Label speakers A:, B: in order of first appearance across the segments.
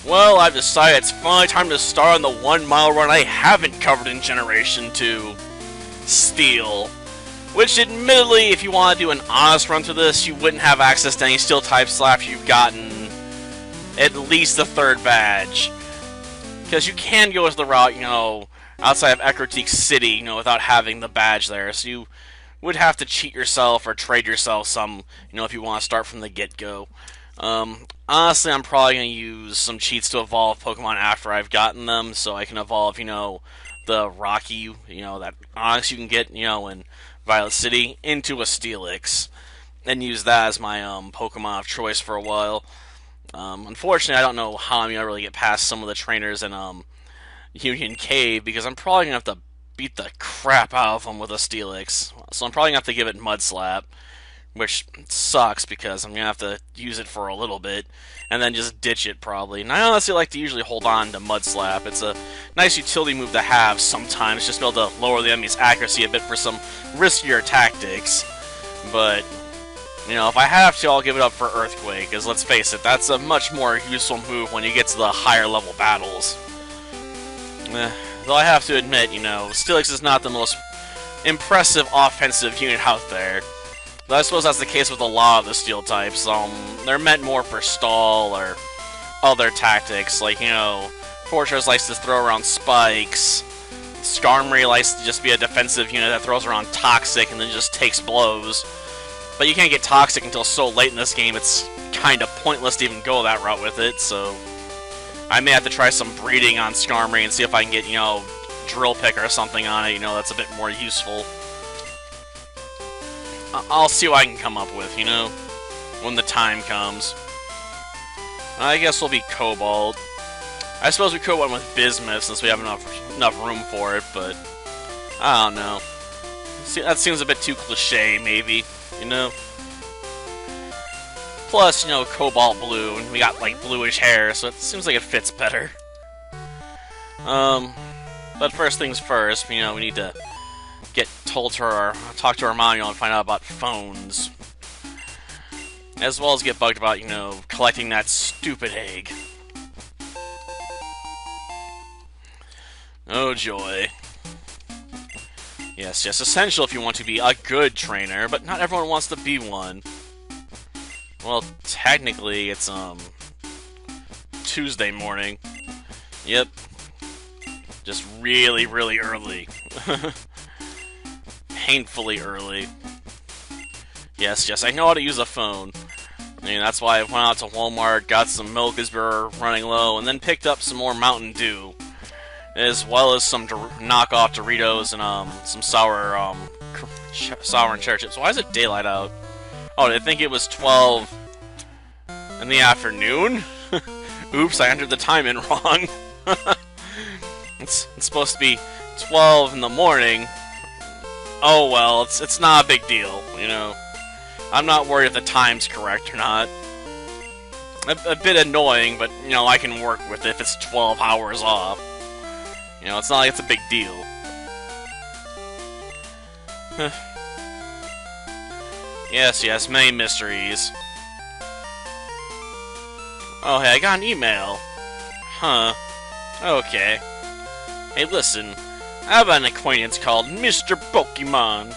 A: Well, I've decided it's finally time to start on the 1 mile run I haven't covered in Generation 2. Steel. Which, admittedly, if you want to do an honest run through this, you wouldn't have access to any Steel types after you've gotten at least the 3rd badge. Because you can go as the route, outside of Ecrotique City, without having the badge there. So you would have to cheat yourself or trade yourself some, if you want to start from the get-go. Honestly, I'm probably going to use some cheats to evolve Pokemon after I've gotten them, so I can evolve, the Rocky, that Onix you can get, in Violet City, into a Steelix, and use that as my, Pokemon of choice for a while. Unfortunately, I don't know how I'm going to really get past some of the trainers in, Union Cave, because I'm probably going to have to beat the crap out of them with a Steelix, so I'm probably going to have to give it Mud Slap. Which sucks because I'm going to have to use it for a little bit and then just ditch it probably. And I honestly like to usually hold on to Mud Slap. It's a nice utility move to have sometimes, just to be able to lower the enemy's accuracy a bit for some riskier tactics. But, if I have to, I'll give it up for Earthquake, because let's face it, that's a much more useful move when you get to the higher level battles. Though I have to admit, Steelix is not the most impressive offensive unit out there. Though I suppose that's the case with a lot of the Steel types. They're meant more for stall or other tactics. Like, Fortress likes to throw around spikes. Skarmory likes to just be a defensive unit that throws around Toxic and then just takes blows. But you can't get Toxic until so late in this game, it's kind of pointless to even go that route with it, so I may have to try some breeding on Skarmory and see if I can get, Drill Pick or something on it, that's a bit more useful. I'll see what I can come up with, when the time comes. I guess we'll be Cobalt. I suppose we could went with Bismuth since we have enough room for it, but I don't know. See, that seems a bit too cliche, maybe, Plus, Cobalt Blue, and we got, like, bluish hair, so it seems like it fits better. But first things first, we need to talk to our mom, and find out about phones. As well as get bugged about, collecting that stupid egg. Oh joy. Yes, essential if you want to be a good trainer, but not everyone wants to be one. Well, technically, it's, Tuesday morning. Yep. Just really, really early. Painfully early. Yes, I know how to use a phone. That's why I went out to Walmart, got some milk as we were running low, and then picked up some more Mountain Dew. As well as some knockoff Doritos and, some sour and cherry chips. Why is it daylight out? Oh, did I think it was 12 in the afternoon? Oops, I entered the time in wrong. It's supposed to be 12 in the morning. Oh well, it's not a big deal, I'm not worried if the time's correct or not. A bit annoying, but, I can work with it if it's 12 hours off. It's not like it's a big deal. Yes, many mysteries. Oh, hey, I got an email. Huh. Okay. Hey, listen. I have an acquaintance called Mr. Pokemon.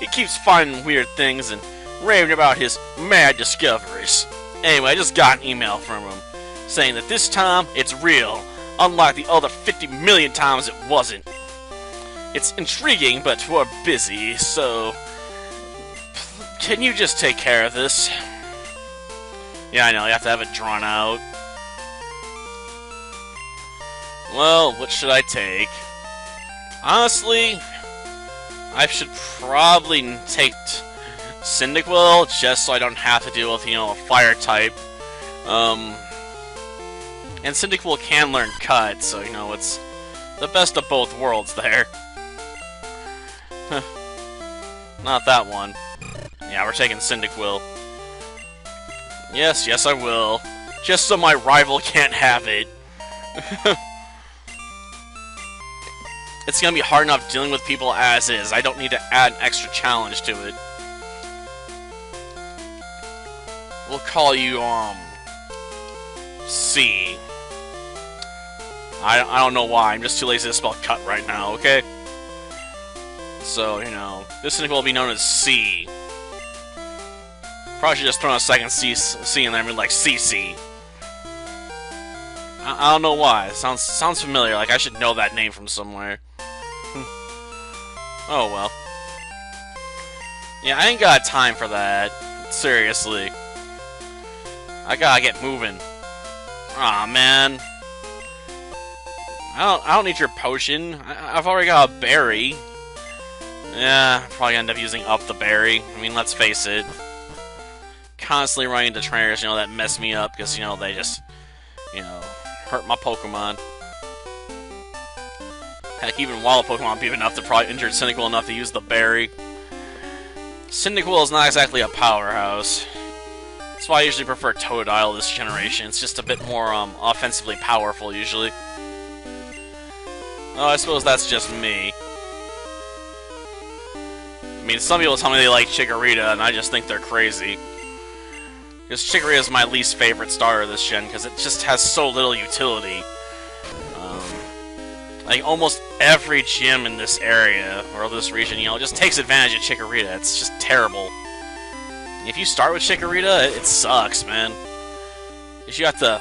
A: He keeps finding weird things and raving about his mad discoveries. Anyway, I just got an email from him, saying that this time, it's real, unlike the other 50 million times it wasn't. It's intriguing, but we're busy, so can you just take care of this? Yeah, I know, you have to have it drawn out. Well, what should I take? Honestly, I should probably take Cyndaquil, just so I don't have to deal with, a fire type. And Cyndaquil can learn Cut, so, it's the best of both worlds there. Not that one. Yeah, we're taking Cyndaquil. Yes, I will. Just so my rival can't have it. It's gonna be hard enough dealing with people as is. I don't need to add an extra challenge to it. We'll call you, C. I don't know why. I'm just too lazy to spell cut right now, okay? So, you know, this Cyndaquil will be known as C. Probably should just throw a second C in there and be like CC. I don't know why. It sounds familiar. Like I should know that name from somewhere. Oh well. Yeah, I ain't got time for that. Seriously. I gotta get moving. Aw, man. I don't need your potion. I've already got a berry. Yeah, probably end up using up the berry. I mean, let's face it. Constantly running into trainers, you know, that mess me up because, you know, they just, you know, hurt my Pokemon. Heck, even while a Pokemon beat enough to probably injure Cyndaquil enough to use the berry. Cyndaquil is not exactly a powerhouse. That's why I usually prefer Totodile this generation. It's just a bit more offensively powerful, usually. Oh, I suppose that's just me. I mean, some people tell me they like Chikorita, and I just think they're crazy. Because Chikorita is my least favorite starter this gen, because it just has so little utility. Like, almost every gym in this area, or this region, you know, just takes advantage of Chikorita. It's just terrible. If you start with Chikorita, it sucks, man. Because you have to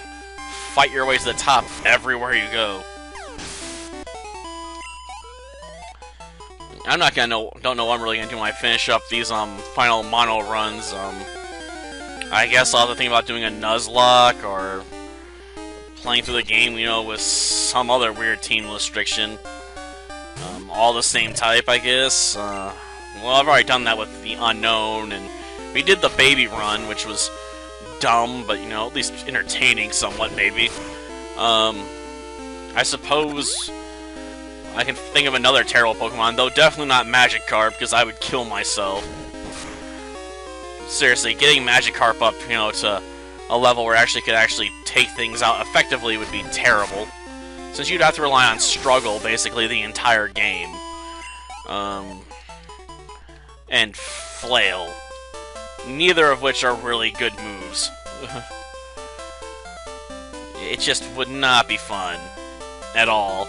A: fight your way to the top everywhere you go. I'm not gonna don't know what I'm really gonna do when I finish up these final mono runs. I guess I'll have to think about doing a Nuzlocke or playing through the game, you know, with some other weird team restriction. All the same type, I guess. Well, I've already done that with the Unknown, and we did the baby run, which was dumb, but, you know, at least entertaining somewhat, maybe. I suppose I can think of another terrible Pokemon, though definitely not Magikarp, because I would kill myself. Seriously, getting Magikarp up, you know, to a level where it could actually take things out effectively would be terrible. Since you'd have to rely on Struggle, basically, the entire game. And Flail. Neither of which are really good moves. It just would not be fun. At all.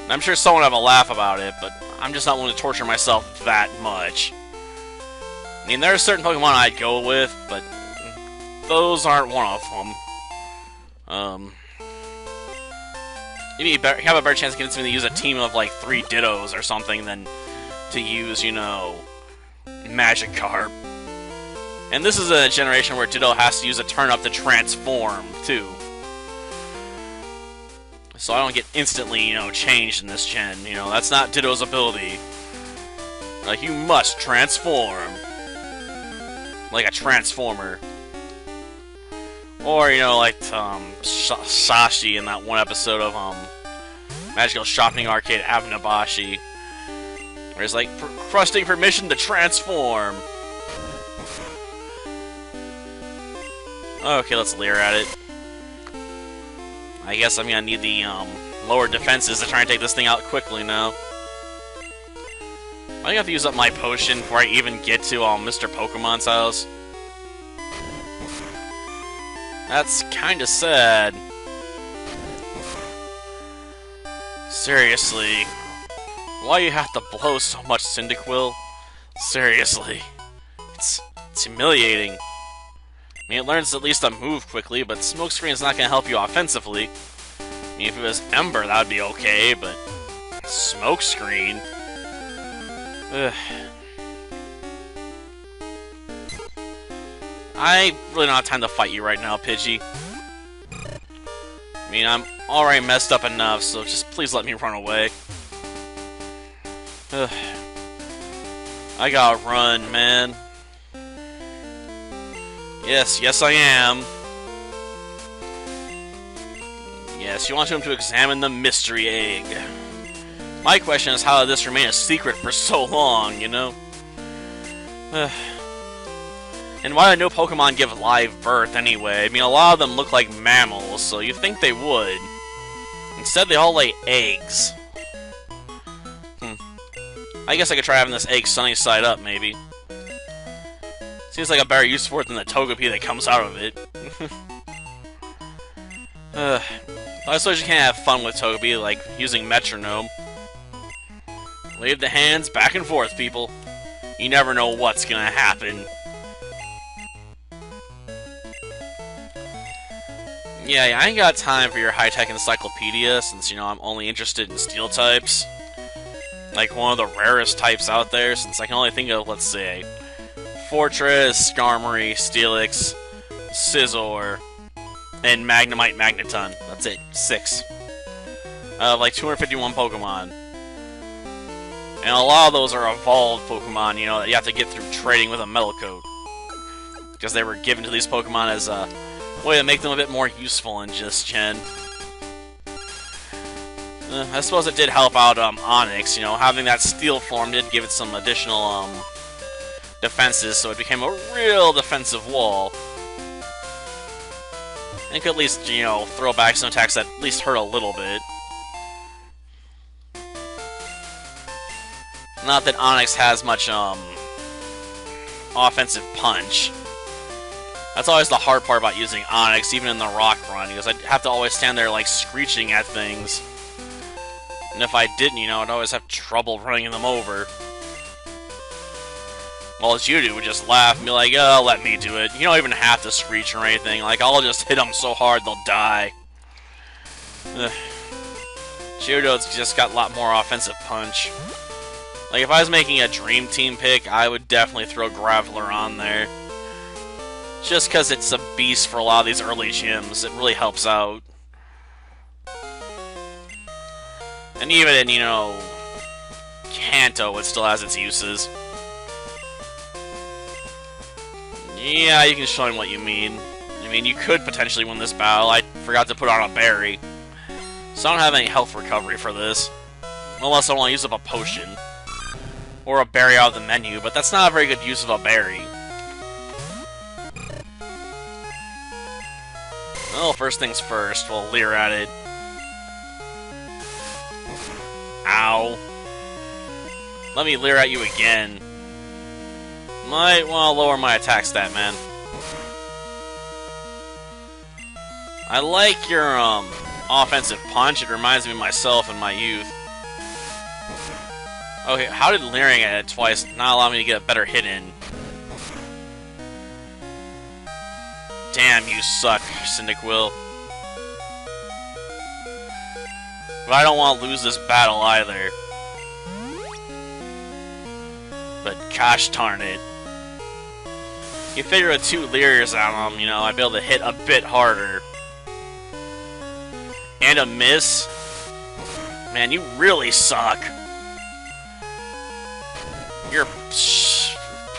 A: I'm sure someone would have a laugh about it, but I'm just not willing to torture myself that much. I mean, there are certain Pokemon I'd go with, but those aren't one of them. Maybe you have a better chance of convincing me to use a team of, like, 3 Dittos or something than to use, you know, Magikarp. And this is a generation where Ditto has to use a turn-up to transform, too. So I don't get instantly, you know, changed in this gen. You know, that's not Ditto's ability. Like, you must transform. Like a transformer. Or, you know, like, Sashi in that one episode of, Magical Shopping Arcade Abnabashi. Where he's like, requesting permission to transform. Okay, let's leer at it. I guess I'm gonna need the, lower defenses to try and take this thing out quickly now. I have to use up my potion before I even get to, Mr. Pokemon's house. That's kinda sad. Seriously. Why you have to blow so much, Cyndaquil? Seriously. It's humiliating. I mean, it learns at least to move quickly, but Smokescreen's not gonna help you offensively. I mean, if it was Ember, that would be okay, but Smokescreen? Ugh. I really don't have time to fight you right now, Pidgey. I mean, I'm already messed up enough, so just please let me run away. Ugh. I gotta run, man. Yes, I am. Yes, you want him to examine the mystery egg. My question is, how did this remain a secret for so long, you know? And why do no Pokemon give live birth anyway? I mean, a lot of them look like mammals, so you'd think they would. Instead, they all lay eggs. I guess I could try having this egg sunny side up, maybe. Seems like a better use for it than the Togepi that comes out of it. I suppose you can't have fun with Toby, like using metronome. Wave the hands back and forth, people. You never know what's gonna happen. Yeah, I ain't got time for your high-tech encyclopedia, since, you know, I'm only interested in steel types. Like, one of the rarest types out there, since I can only think of, let's say, Fortress, Skarmory, Steelix, Scizor, and Magnemite Magneton. That's it. 6. Like 251 Pokemon. And a lot of those are evolved Pokemon, you know, that you have to get through trading with a Metal Coat. Because they were given to these Pokemon as a way to make them a bit more useful in just Gen. I suppose it did help out Onix, you know, having that steel form did give it some additional defenses, so it became a real defensive wall. And it could at least, you know, throw back some attacks that at least hurt a little bit. Not that Onix has much offensive punch. That's always the hard part about using Onix, even in the Rock Run, because I'd have to always stand there, like, screeching at things. And if I didn't, you know, I'd always have trouble running them over. While Judy would just laugh and be like, oh, let me do it. You don't even have to screech or anything. Like, I'll just hit them so hard they'll die. Geodude's just got a lot more offensive punch. Like, if I was making a Dream Team pick, I would definitely throw Graveler on there. Just because it's a beast for a lot of these early gyms. It really helps out. And even in, you know, Kanto, it still has its uses. Yeah, you can show him what you mean. I mean, you could potentially win this battle. I forgot to put on a berry. So I don't have any health recovery for this. Unless I want to use up a potion. Or a berry out of the menu, but that's not a very good use of a berry. Well, first things first, we'll leer at it. Ow. Let me leer at you again. Might want to lower my attack stat, man. I like your, offensive punch. It reminds me of myself in my youth. Okay, how did leering at it twice not allow me to get a better hit in? Damn, you suck, Cyndaquil. But I don't want to lose this battle either. But gosh darn it. You figure with 2 Leers on them, you know, I'd be able to hit a bit harder. And a miss? Man, you really suck. Your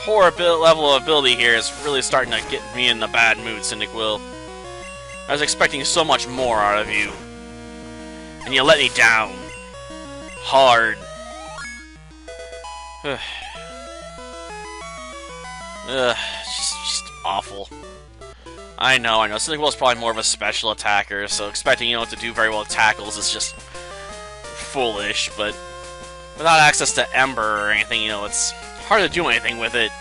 A: poor level of ability here is really starting to get me in the bad mood, Cyndaquil. I was expecting so much more out of you. And you let me down. Hard. Just awful. I know. Cyndaquil's probably more of a special attacker, so expecting, you know, to do very well with tackles is just foolish, but without access to Ember or anything, you know, it's hard to do anything with it.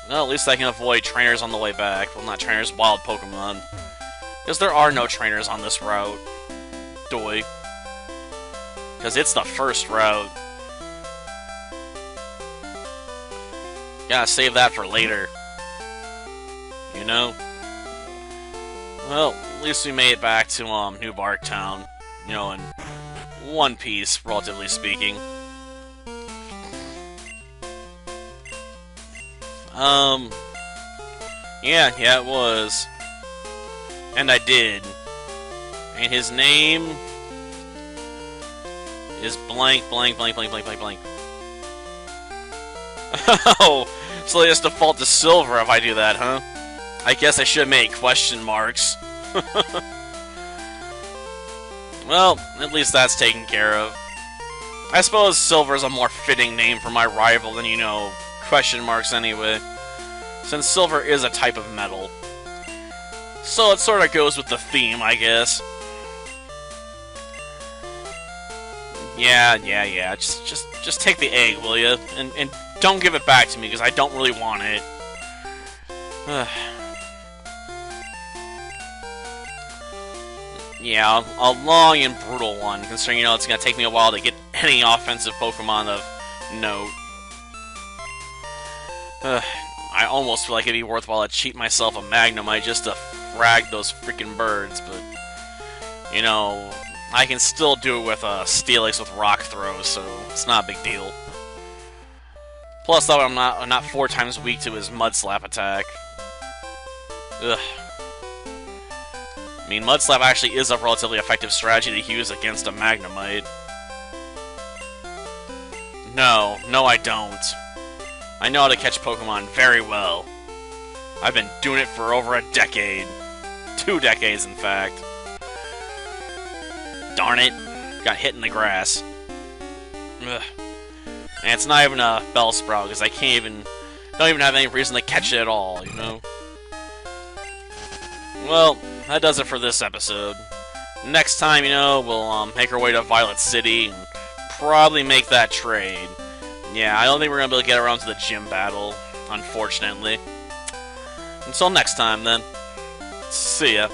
A: Well, at least I can avoid trainers on the way back. Well, not trainers, wild Pokemon. Because there are no trainers on this route. Doi. Because it's the first route. Gotta save that for later. You know? Well, at least we made it back to New Barktown. You know, in one piece, relatively speaking. Yeah, it was. And I did. And his name is blank. Oh, so they just default to silver if I do that, huh? I guess I should make question marks. Well, at least that's taken care of. I suppose silver is a more fitting name for my rival than, you know, question marks anyway. Since silver is a type of metal. So it sort of goes with the theme, I guess. Yeah. Just take the egg, will ya? And don't give it back to me, because I don't really want it. Yeah, a long and brutal one, considering, it's going to take me a while to get any offensive Pokemon of note. I almost feel like it'd be worthwhile to cheat myself a Magnemite just to frag those freaking birds, but, I can still do it with Steelix with Rock Throw, so it's not a big deal. Plus, though, I'm not 4 times weak to his Mud Slap attack. Ugh. I mean, Mud Slap actually is a relatively effective strategy to use against a Magnemite. No, I don't. I know how to catch Pokemon very well. I've been doing it for over a decade. 2 decades, in fact. Darn it. Got hit in the grass. Ugh. And it's not even a Bellsprout, because I don't even have any reason to catch it at all, Well, that does it for this episode. Next time, we'll make our way to Violet City and probably make that trade. Yeah, I don't think we're going to be able to get around to the gym battle, unfortunately. Until next time, then. See ya.